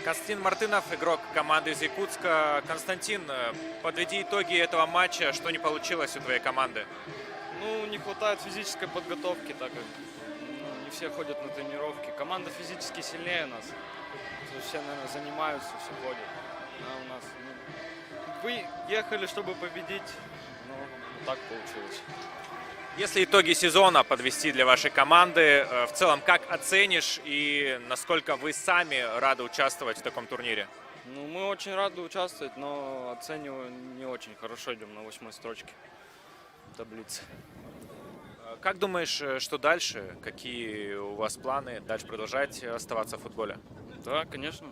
Константин Мартынов, игрок команды из Якутска. Константин, подведи итоги этого матча. Что не получилось у твоей команды? Ну, не хватает физической подготовки, так как не все ходят на тренировки. Команда физически сильнее нас. Все, наверное, занимаются, все ходят. А у нас ехали, чтобы победить, но так получилось. Если итоги сезона подвести для вашей команды, в целом, как оценишь и насколько вы сами рады участвовать в таком турнире? Ну, мы очень рады участвовать, но оцениваем не очень хорошо, идем на 8-й строчке таблицы. Как думаешь, что дальше? Какие у вас планы? Дальше продолжать оставаться в футболе? Да, конечно,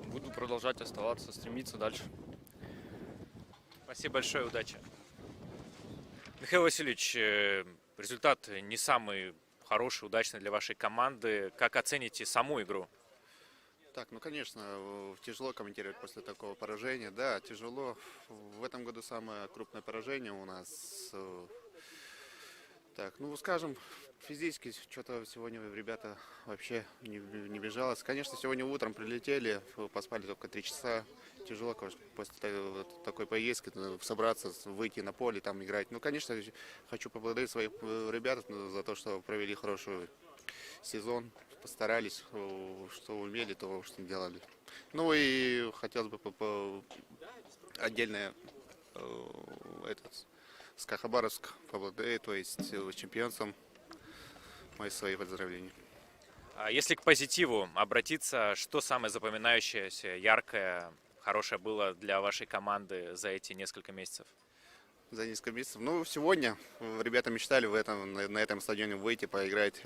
буду продолжать оставаться, стремиться дальше. Спасибо большое, удачи. Михаил Васильевич, результат не самый хороший, удачный для вашей команды. Как оцените саму игру? Так, ну конечно, тяжело комментировать после такого поражения. Да, тяжело. В этом году самое крупное поражение у нас. Так, ну скажем, физически что-то сегодня ребята вообще не бежалось. Конечно, сегодня утром прилетели, поспали только 3 часа. Тяжело, конечно, после такой поездки собраться, выйти на поле, там играть. Ну, конечно, хочу поблагодарить своих ребят за то, что провели хороший сезон, постарались, что умели, то, что делали. Ну и хотелось бы отдельно СКА Хабаровск поблагодарить, то есть чемпионцам мои свои поздравления. А если к позитиву обратиться, что самое запоминающееся, яркое, хорошее было для вашей команды за эти несколько месяцев? За несколько месяцев. Ну, сегодня ребята мечтали на этом стадионе выйти, поиграть.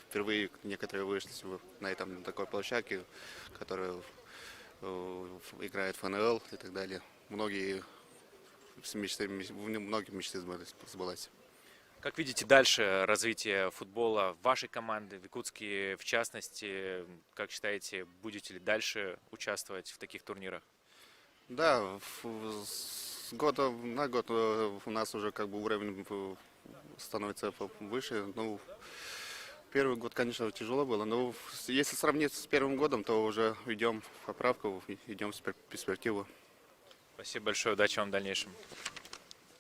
Впервые некоторые вышли на такой площадке, которая играет в ФНЛ и так далее. Многие мечты сбылась. Как видите дальше развитие футбола вашей команды, в Якутске в частности? Как считаете, будете ли дальше участвовать в таких турнирах? Да, с года на год у нас уже как бы уровень становится выше. Ну, первый год, конечно, тяжело было, но если сравнить с первым годом, то уже идем в поправку, идем в перспективу. Спасибо большое, удачи вам в дальнейшем.